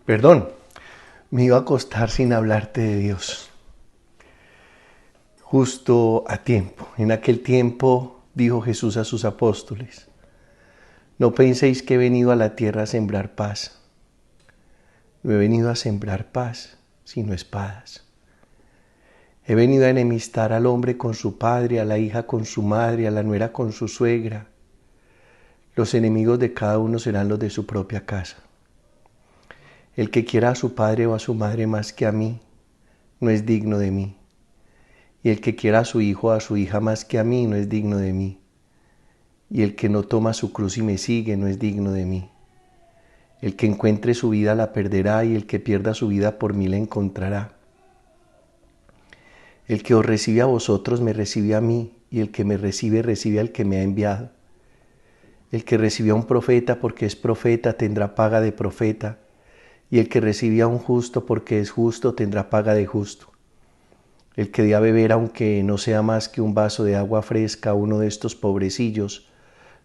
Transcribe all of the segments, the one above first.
Perdón, me iba a acostar sin hablarte de Dios. Justo a tiempo. En aquel tiempo dijo Jesús a sus apóstoles: no penséis que he venido a la tierra a sembrar paz. No he venido a sembrar paz, sino espadas. He venido a enemistar al hombre con su padre, a la hija con su madre, a la nuera con su suegra. Los enemigos de cada uno serán los de su propia casa. El que quiera a su padre o a su madre más que a mí, no es digno de mí. Y el que quiera a su hijo o a su hija más que a mí, no es digno de mí. Y el que no toma su cruz y me sigue, no es digno de mí. El que encuentre su vida la perderá, y el que pierda su vida por mí la encontrará. El que os recibe a vosotros me recibe a mí, y el que me recibe recibe al que me ha enviado. El que recibe a un profeta porque es profeta tendrá paga de profeta, y el que recibe a un justo porque es justo tendrá paga de justo. El que dé a beber, aunque no sea más que un vaso de agua fresca, a uno de estos pobrecillos,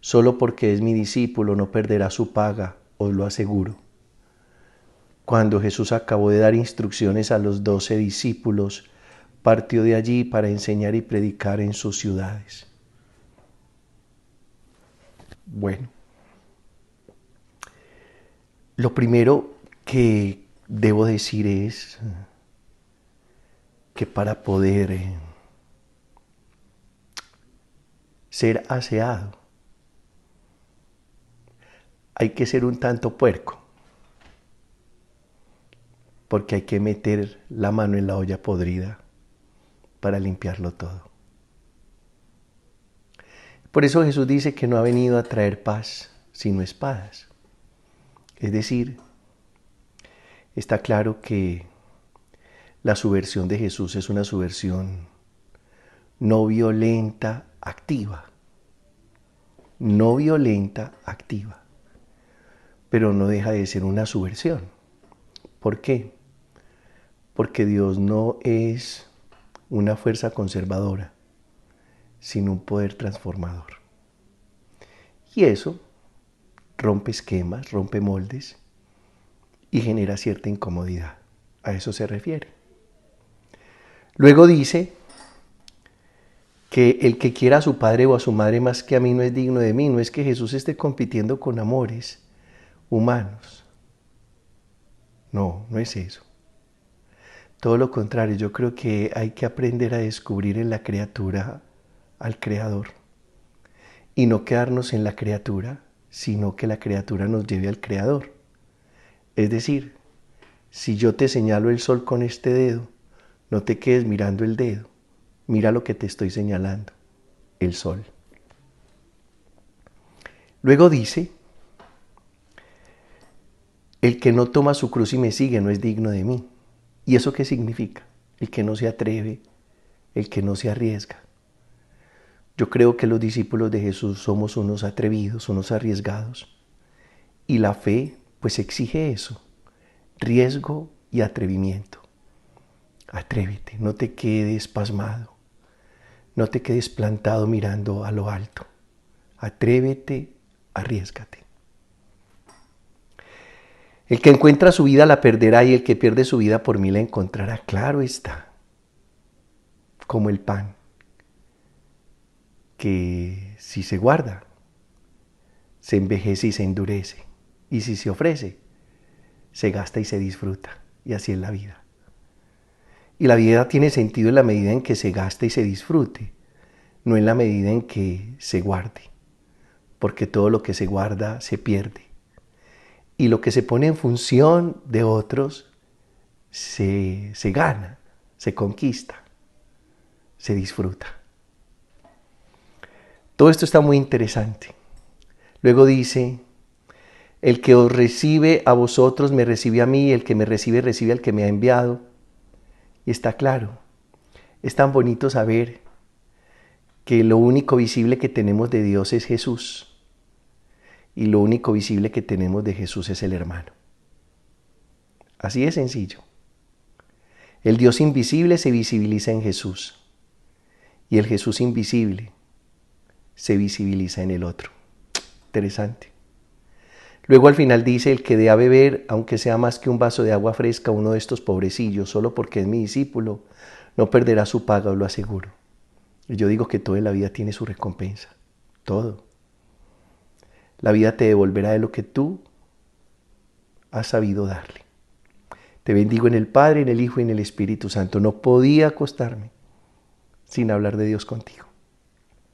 solo porque es mi discípulo, no perderá su paga, os lo aseguro. Cuando Jesús acabó de dar instrucciones a los 12 discípulos, partió de allí para enseñar y predicar en sus ciudades. Bueno, lo primero que debo decir es que para poder ser aseado hay que ser un tanto puerco, porque hay que meter la mano en la olla podrida para limpiarlo todo. Por eso Jesús dice que no ha venido a traer paz, sino espadas. Es decir, está claro que la subversión de Jesús es una subversión no violenta, activa. No violenta, activa. Pero no deja de ser una subversión. ¿Por qué? Porque Dios no es una fuerza conservadora, sino un poder transformador. Y eso rompe esquemas, rompe moldes y genera cierta incomodidad. A eso se refiere. Luego dice que el que quiera a su padre o a su madre más que a mí no es digno de mí. No es que Jesús esté compitiendo con amores humanos. No, no es eso. Todo lo contrario, yo creo que hay que aprender a descubrir en la criatura al Creador. Y no quedarnos en la criatura, sino que la criatura nos lleve al Creador. Es decir, si yo te señalo el sol con este dedo, no te quedes mirando el dedo. Mira lo que te estoy señalando, el sol. Luego dice, el que no toma su cruz y me sigue no es digno de mí. ¿Y eso qué significa? El que no se atreve, el que no se arriesga. Yo creo que los discípulos de Jesús somos unos atrevidos, unos arriesgados. Y la fe pues exige eso, riesgo y atrevimiento. Atrévete, no te quedes pasmado, no te quedes plantado mirando a lo alto. Atrévete, arriésgate. El que encuentra su vida la perderá, y el que pierde su vida por mí la encontrará. Claro está, como el pan, que si se guarda, se envejece y se endurece. Y si se ofrece, se gasta y se disfruta. Y así es la vida. Y la vida tiene sentido en la medida en que se gasta y se disfrute, no en la medida en que se guarde. Porque todo lo que se guarda se pierde. Y lo que se pone en función de otros se gana, se conquista, se disfruta. Todo esto está muy interesante. Luego dice, el que os recibe a vosotros me recibe a mí, el que me recibe recibe al que me ha enviado. Y está claro, es tan bonito saber que lo único visible que tenemos de Dios es Jesús. Y lo único visible que tenemos de Jesús es el hermano. Así de sencillo. El Dios invisible se visibiliza en Jesús. Y el Jesús invisible se visibiliza en el otro. Interesante. Luego al final dice, el que dé a beber, aunque sea más que un vaso de agua fresca, a uno de estos pobrecillos, solo porque es mi discípulo, no perderá su paga, os lo aseguro. Y yo digo que todo en la vida tiene su recompensa. Todo. La vida te devolverá de lo que tú has sabido darle. Te bendigo en el Padre, en el Hijo y en el Espíritu Santo. No podía acostarme sin hablar de Dios contigo.